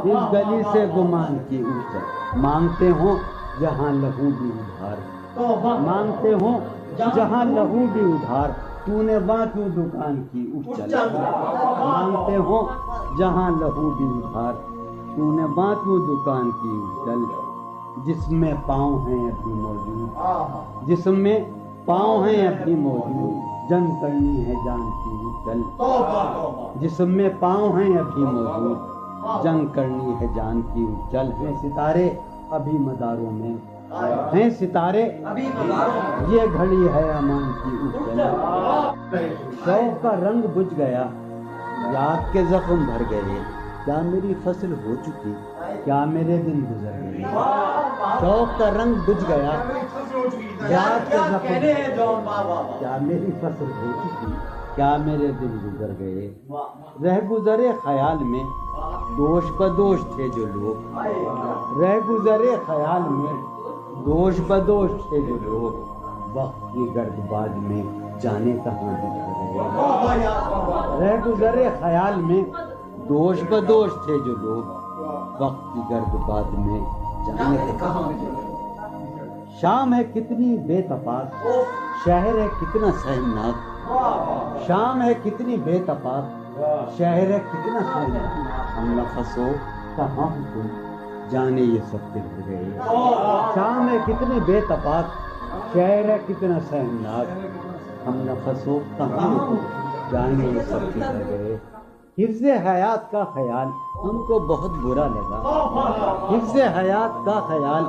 اس گلی سے گمان کی اٹھ چل، مانگتے ہوں جہاں لہو بھی ادھار، مانگتے ہوں جہاں لہو بھی ادھار، تو نے وہاں کیوں دکان کی اٹھ چل مانگتے ہو جہاں لہو بھی ادھار تو نے وہاں کیوں دکان کی اٹھ چل جس میں پاؤں ہیں ابھی موجود جسم میں پاؤں ہیں ابھی موجود جنگ کرنی ہے جان کی اٹھ چل جسم میں پاؤں ہیں ابھی موجود جنگ کرنی ہے جان کی اٹھ چل ہیں ستارے ابھی مداروں میں ہیں ستارے یہ گھڑی ہے امان کی اٹھ چل شوق کا رنگ بجھ گیا یاد کے زخم بھر گئے کیا میری فصل ہو چکی کیا میرے دن گزر گئے شوق کا رنگ بجھ گیا یاد کے زخم کیا میری فصل ہو چکی کیا میرے دن گزر گئے رہ گزرے خیال میں دوش بدوش تھے جو لوگ رہ گزرے خیال میں دوش بدوش تھے جو لوگ وقت کی گرد باد میں جانے کہاں بچھڑ گئے رہ گزرے خیال میں دوش بدوش تھے جو لوگ وقت کی گرد باد میں جانے کہاں بچھڑ گئے شام ہے کتنی بے تفاق شہر ہے کتنا سہمناک شام ہے کتنی بے تفاق شہر ہے کتنا سہمناک ہم نفس ہو کہاں تم جانے یہ سب بگڑ گئے شام ہے کتنی بے تفاق شہر ہے کتنا سہمناک ہم نفس ہو کہاں تم جانے یہ سب بگڑ گئے حفظ حیات کا خیال ہم کو بہت برا لگا حفظ حیات کا خیال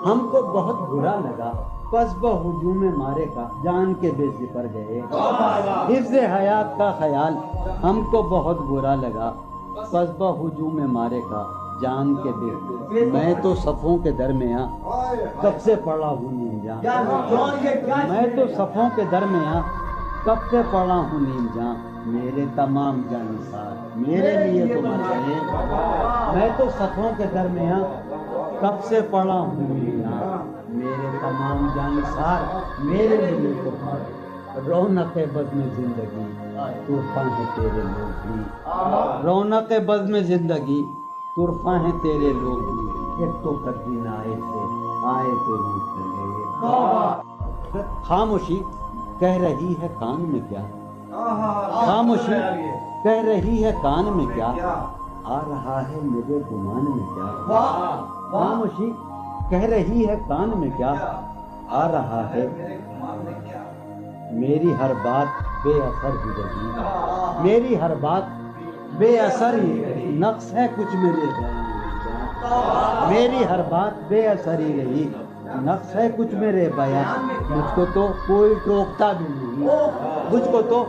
ہم کو بہت برا لگا پس بہجوم مارے کا جان کے بے زپر گئے حفظ حیات کا خیال ہم کو بہت برا لگا پس بہجوم مارے کا جان کے بے میں تو صفوں کے درمیان کب سے پڑا ہوں نیم جان میں تو صفوں کے درمیان کب سے پڑا ہوں نیم جان میرے تمام جانسار میرے لیے تو مر گئے میں تو صفوں کے درمیان کب سے پڑا ہوں نیم جان میرے تمام جانسار میرے لیے تو مر گئے رونق بزم زندگی طرفہ ہے تیرے لوگ بھی رونق بزم زندگی طرفہ ہیں تیرے لوگ بھی ایک تو کبھی نہ آئے تو روٹ چلے خاموشی کہہ رہی ہے کان میں کیا خاموشی کہہ رہی ہے کان میں کیا آ رہا ہے میرے گمان میں کیا خاموشی کہہ رہی ہے کان میں کیا آ رہا ہے میری ہر بات بے اثر ہی رہی میری ہر بات بے اثر ہی نقص ہے کچھ میرے بیان میری ہر بات بے اثر ہی رہی نقص ہے کچھ میرے بیان مجھ کو تو کوئی ٹوکتا بھی نہیں مجھ کو تو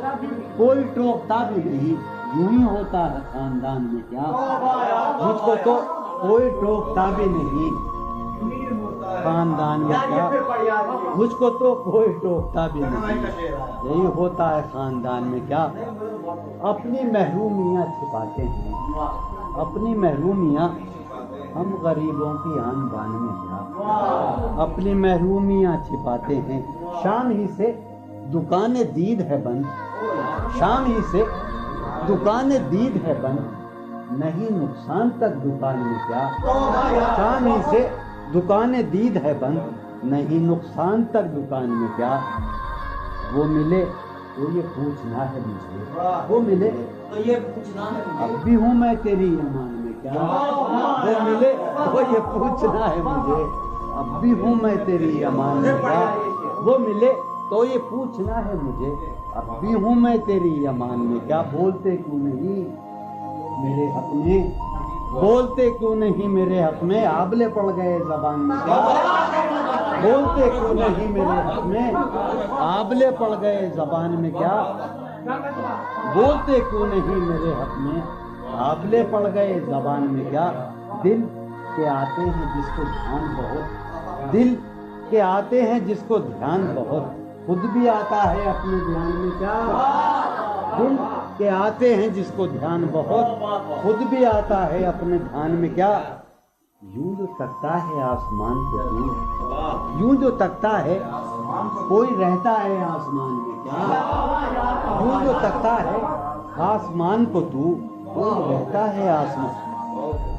کوئی ٹوکتا بھی نہیں یوں ہی ہوتا ہے خاندان میں کیا مجھ کو تو کوئی ٹوکتا بھی نہیں خاندان میں کیا مجھ کو تو کوئی ٹوکتا بھی نہیں یہی ہوتا ہے خاندان میں کیا اپنی محرومیاں چھپاتے ہیں اپنی محرومیاں ہم غریبوں کی آن بان میں کیا اپنی محرومیاں چھپاتے ہیں شام ہی سے دکان دید ہے بند شام ہی سے دکان دید ہے بند نہیں نقصان تک دکان میں کیا شام ہی سے دکان دید ہے بند نہیں نقصان تک دکان میں کیا وہ ملے تو یہ پوچھنا ہے مجھے وہ ملے تو یہ پوچھنا ہے اب بھی ہوں میں تیری ایمان میں کیا وہ ملے تو یہ پوچھنا ہے مجھے اب بھی ہوں میں تیری ایمان میں کیا وہ ملے تو یہ پوچھنا ہے مجھے اب بھی ہوں میں تیری ایمان میں کیا بولتے کیوں نہیں میرے حق میں بولتے کیوں نہیں میرے حق میں آبلے پڑ گئے زبان میں کیا بولتے کیوں نہیں میرے حق میں آبلے پڑ گئے زبان میں کیا بولتے کیوں نہیں میرے حق میں آبلے پڑ گئے زبان میں کیا دل کے آتے ہیں جس کو دھیان بہت دل کے آتے ہیں جس کو دھیان بہت خود بھی آتا ہے اپنے دھیان میں کیا دل کے آتے ہیں جس کو دھیان بہت خود بھی آتا ہے اپنے دھیان میں کیا یوں جو تکتا ہے آسمان کو دور یوں جو تکتا ہے کوئی رہتا ہے آسمان میں کیا یوں جو تکتا ہے آسمان کو تو کوئی رہتا ہے آسمان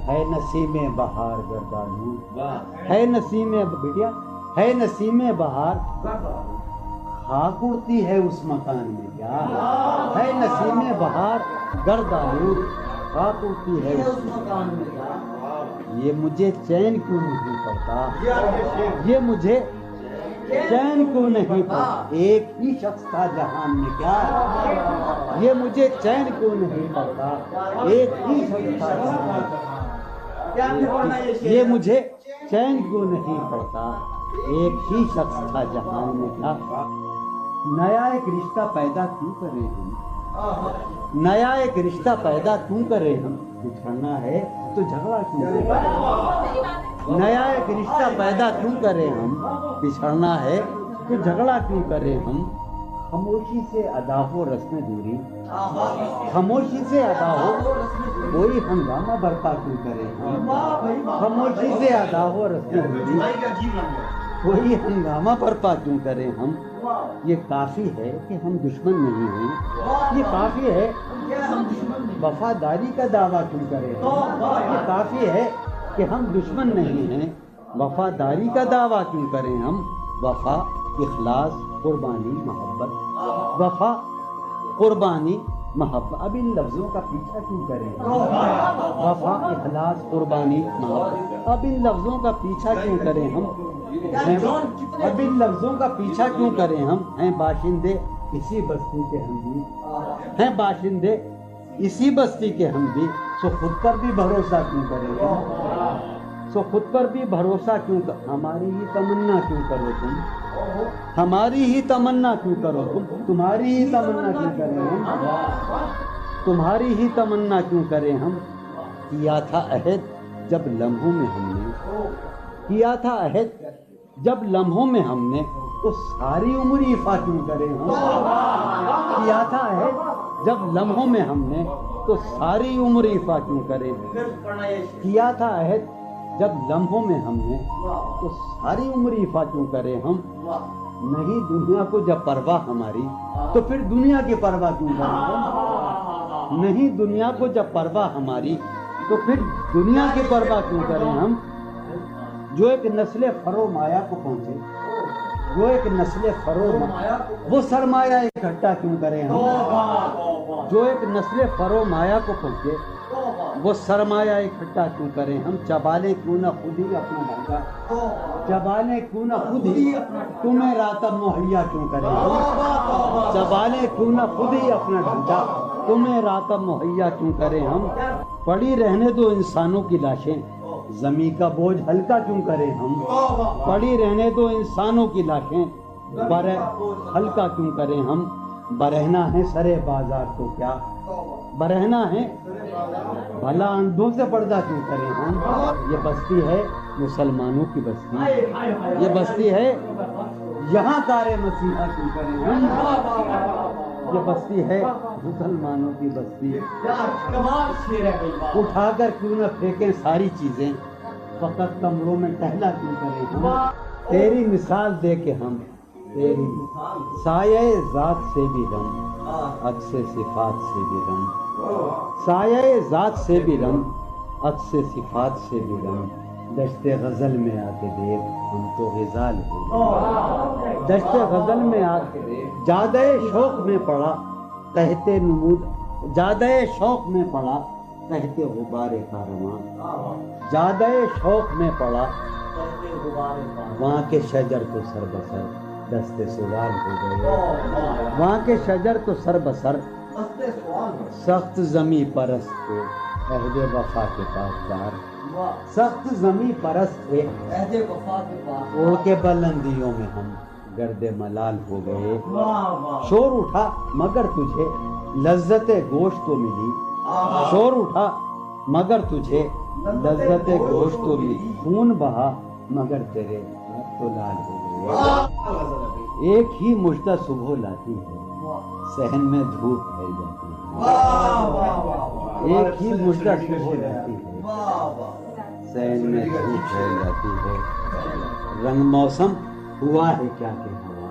ہے نسیم بہار گردانوں ہے نسیم بٹیا ہے نسیم بہار خاک اڑتی ہے اس مکان میں کیا ہے نسیم بہار گرد آلود خاک اڑتی ہے اس مکان میں کیا یہ مجھے چین کیوں نہیں پڑتا یہ مجھے چین کیوں نہیں پڑتا ایک ہی شخص تھا جہان میں کیا یہ مجھے چین کیوں نہیں پڑتا ایک ہی شخص تھا جہان میں یہ مجھے چین کیوں نہیں پڑتا ایک ہی شخص تھا جہان میں کیا نیا ایک رشتہ پیدا کیوں کریں ہم نیا ایک رشتہ پیدا کیوں کریں ہم بچھڑنا ہے تو جھگڑا کیوں کریں نیا ایک رشتہ پیدا کیوں کریں ہم بچھڑنا ہے تو جھگڑا کیوں کریں ہم خاموشی سے ادا ہو رسم دوری خاموشی سے ادا ہو کوئی ہنگامہ برپا کیوں کریں ہم خاموشی سے ادا ہو رسم دوری کوئی ہنگامہ برپا کیوں کریں ہم یہ کافی ہے کہ ہم دشمن نہیں ہیں یہ کافی ہے وفاداری کا دعویٰ کیوں کریں ہم یہ کافی ہے کہ ہم دشمن نہیں ہیں وفاداری کا دعویٰ کیوں کریں ہم وفا اخلاص قربانی محبت وفا قربانی محبت اب ان لفظوں کا پیچھا کیوں کریں وفا اخلاص قربانی محبت اب ان لفظوں کا پیچھا کیوں کریں ہم اب ان لفظوں کا پیچھا کیوں کریں ہم ہیں باشندے اسی بستی کے ہم بھی ہیں باشندے اسی بستی کے ہم بھی سو خود پر بھی بھروسہ کیوں کریں ہم سو خود پر بھی بھروسہ کیوں ہماری ہی تمنا کیوں کرو تم ہماری ہی تمنا کیوں کرو تم تمہاری ہی تمنا کیوں کریں ہم تمہاری ہی تمنا کیوں کریں ہم کیا تھا عہد جب لمحوں میں ہم نے کیا تھا عہد جب لمحوں میں ہم نے تو ساری عمر ایفا کیوں کریں ہم کیا تھا عہد جب لمحوں میں ہم نے تو ساری عمر ایفا کیوں کریں کیا تھا عہد جب لمحوں میں ہم نے تو ساری عمر ایفا کیوں کریں ہم نہیں دنیا کو جب پرواہ ہماری تو پھر دنیا کی پرواہ کیوں کریں ہم نہیں دنیا کو جب پرواہ ہماری تو پھر دنیا کی پرواہ کیوں کریں ہم جو ایک نسل فرو مایا کو پہنچے جو ایک نسل فرو وہ سرمایہ اکٹھا کیوں کریں ہم جو ایک نسل فرو مایا کو پہنچے وہ سرمایہ اکٹھا کیوں کریں ہم چبالیں کیوں نہ خود ہی اپنا ڈھانچہ چبالیں کیوں نہ خود ہی تمہیں راتب مہیا کیوں کریں ہم چبالیں کیوں نہ خود ہی اپنا ڈھانچہ تمہیں راتب مہیا کیوں کریں ہم پڑی رہنے دو انسانوں کی لاشیں زمین کا بوجھ ہلکا کیوں کریں ہم پڑی رہنے دو انسانوں کی لاشیں ہلکا کیوں کریں ہم برہنا ہے سرے بازار تو کیا برہنا ہے بھلا اندھوں سے پردہ کیوں کریں ہم یہ بستی ہے مسلمانوں کی بستی یہ بستی ہے یہاں کارے مسیحا کیوں کریں ہم یہ بستی ہے مسلمانوں کی بستی اٹھا کر کیوں نہ پھینکیں ساری چیزیں فقط کمروں میں ٹہلا کیوں کریں ہم تیری مثال دے کے ہم تیری سایہ ذات سے بھی رم عکس صفات سے بھی رم سایہ ذات سے بھی رم عکس صفات سے بھی رم دشت غزل میں آ کے دیکھ ہم تو غزال ہو دشت غزل میں آ کے دیکھ جادہ شوق میں پڑا کہتے نمود جادہ شوق میں پڑا کہتے غبار کارواں جادہ شوق میں پڑا وہاں کے شجر تو سر بسر دست سوال ہو گئے وہاں کے شجر تو سر بسر سخت زمیں پرست تھے عہد وفا کے پاسدار سخت زمیں پرست تھے عہد وفا کے پاسدار اڑ کے بلندیوں میں ہم گرد ملال ہو گئے شور اٹھا مگر تجھے لذت گوشت تو ملی شور اٹھا مگر تجھے لذت گوشت تو ملی خون بہا مگر تیرے تو لال ہو گئے ایک ہی مژدہ صبح لاتی ہے صحن میں دھوپ پھیل جاتی ہے ایک ہی مژدہ صبح لاتی ہے صحن میں دھوپ پھیل جاتی ہے رنگ موسم ہوا ہے کیا کہ ہوا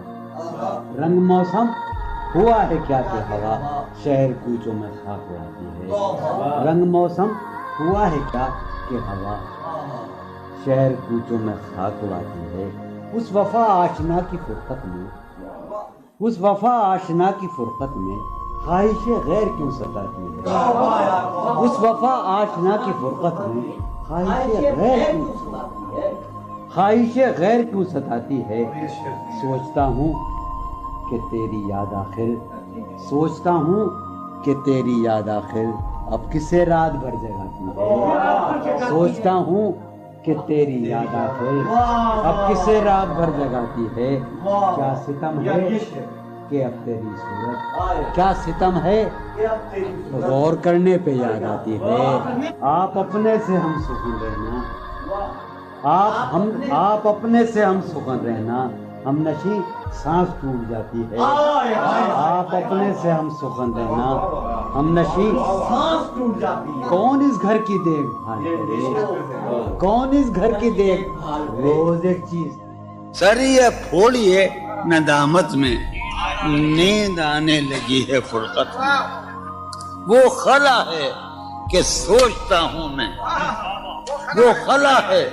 رنگ موسم ہوا ہے کیا کہ ہوا شہر کوچوں میں خاک اڑاتی ہے رنگ موسم ہوا ہے کیا کہ ہوا شہر کوچوں میں خاک اڑاتی ہے اس وفا آشنا کی فرقت میں اس وفا آشنا کی فرقت میں خواہش غیر کیوں ستاتی ہے؟ اس وفا آشنا کی فرقت میں خواہش غیر کیوں ستاتی ہے؟ سوچتا ہوں کہ تیری یاد آخر اب کسے رات بھر جگاتی ہے؟ سوچتا ہوں کہ تیری یاد آخر اب کسے رات بھر جگاتی ہے؟ کیا ستم ہے کہ اب تیری صورت، کیا ستم ہے غور کرنے پہ یاد آتی ہے؟ آپ اپنے سے ہم سخن رہنا، آپ اپنے سے ہم سخن رہنا، ہم نشی سانس ٹوٹ جاتی ہے۔ آپ اپنے سے ہم سخن رہنا، ہم نشی سانس ٹوٹ جاتی ہے۔ کون اس گھر کی دیکھ بھال کرے؟ کون اس گھر کی دیکھ بھال؟ روز ایک چیز سر یہ پھوڑیے ندامت میں، نیند آنے لگی ہے فرقت میں، وہ خلا ہے کہ سوچتا ہوں میں، وہ خلا ہے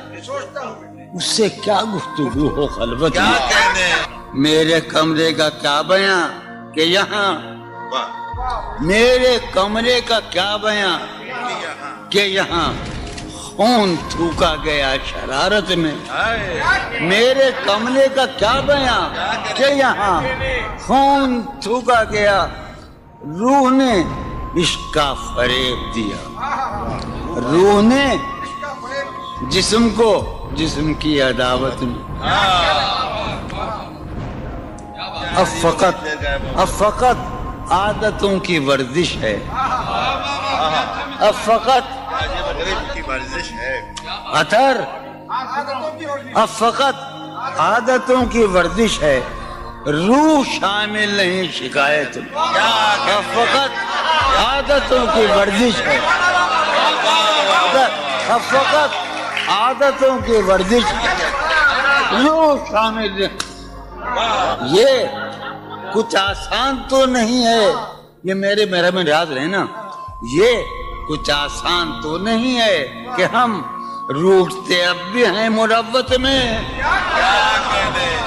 اس سے کیا گفتگو ہو خلوت میں، میرے کمرے کا کیا بیاں کہ یہاں، میرے کمرے کا کیا بیاں کہ یہاں خون تھوکا گیا شرارت میں، میرے کمرے کا کیا بیاں کہ یہاں خون تھوکا گیا، روح نے عشق کا فریب دیا، روح نے جسم کو جسم کی عداوت میں، اب فقط عادتوں کی ورزش ہے، اب فقط اثر، اب فقط عادتوں کی ورزش ہے، روح شامل نہیں شکایت میں، اب فقط عادتوں کی ورزش ہے، اب فقط عادتوں کی ورزش روح شامل نہیں۔ یہ کچھ آسان تو نہیں ہے، یہ میرے میں یاد رہے نا، یہ کچھ آسان تو نہیں ہے کہ ہم روٹتے اب بھی ہیں مروت میں،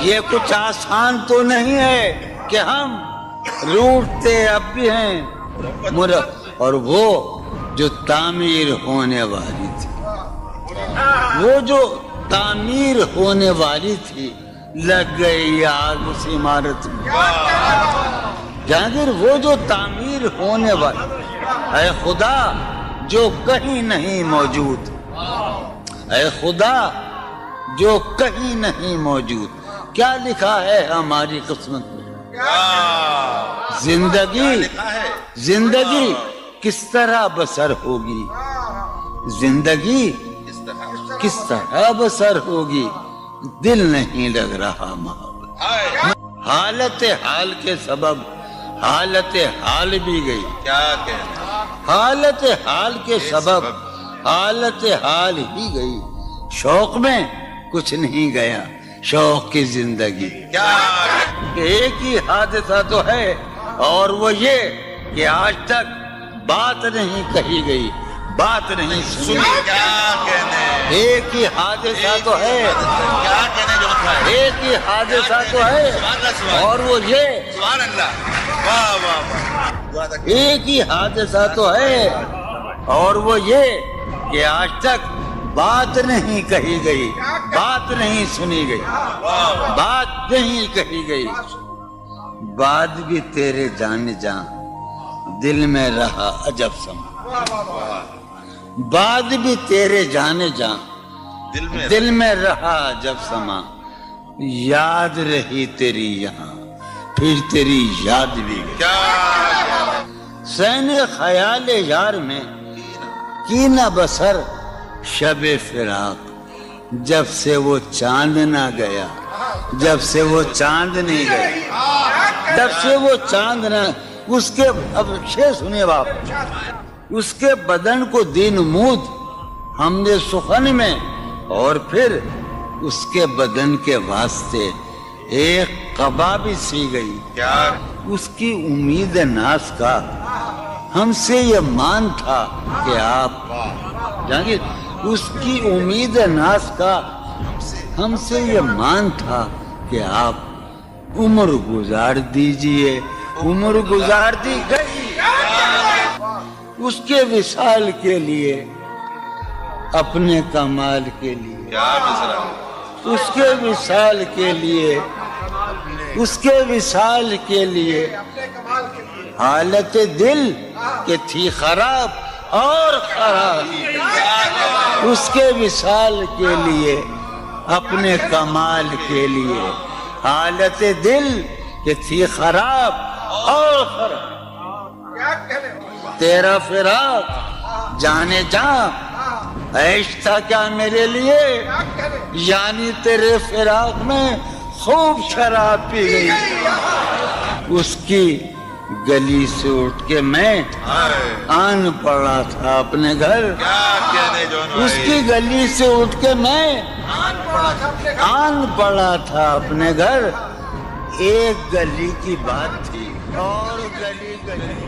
یہ کچھ آسان تو نہیں ہے کہ ہم روٹتے اب بھی ہیں مروت، اور وہ جو تعمیر ہونے والی تھی، وہ جو تعمیر ہونے والی تھی لگ گئی آگ اس عمارت میں، جہانگیر وہ جو تعمیر ہونے والی، اے خدا جو کہیں نہیں موجود، اے خدا جو کہیں نہیں موجود، کیا لکھا ہے ہماری قسمت میں؟ زندگی کس طرح بسر ہوگی، زندگی کس طرح بسر ہوگی، دل نہیں لگ رہا محبت، حالت حال کے سبب حالت حال بھی گئی، حالت حال کے سبب حالت حال ہی گئی، شوق میں کچھ نہیں گیا، شوق کی زندگی، ایک ہی حادثہ تو ہے اور وہ یہ کہ آج تک بات نہیں کہی گئی، بات نہیں سنی، ایک ہی حادثہ تو ہے، ایک ہی حادثہ تو ہے اور وہ یہ، ایک ہی حادثہ تو ہے اور وہ یہ کہ آج تک بات نہیں کہی گئی، بات نہیں سنی گئی، بات نہیں کہی گئی، بات بھی تیرے جان جان دل میں رہا عجب سما، بات بھی تیرے جانے جان دل میں رہا عجب سما، یاد رہی تیری یہاں پھر تیری یاد بھی گئی، سین خیال یار میں کی نہ بسر شب فراق، جب سے وہ چاند نہ گیا، جب سے وہ چاند نہیں گیا، جب سے وہ چاند نہ، اس کے اب شعر سنیے باپ، اس کے بدن کو دین مود ہم نے سخن میں، اور پھر اس کے بدن کے واسطے ایک قبا بھی سی گئی، اس کی امید ناز کا ہم سے یہ مان تھا کہ آپ جانگیر، اس کی امید ناز کا ہم سے یہ مان تھا کہ آپ عمر گزار دیجئے، عمر گزار دی گئی اس کے وصال کے لیے، اپنے کمال کے لیے، اس کے وصال کے لیے، اس کے وصال کے لیے حالت دل کہ تھی خراب اور خراب، اس کے وصال کے لیے، اپنے کمال کے لیے حالت دل کہ تھی خراب اور خراب، تیرا فراق جانے جاں عیش تھا کیا میرے لیے، یعنی تیرے فراق میں خوب شراب پی گئی، اس کی گلی سے اٹھ کے میں آن پڑا تھا اپنے گھر، اس کی گلی سے اٹھ کے میں آن پڑا تھا اپنے گھر، ایک گلی کی بات تھی اور گلی گلی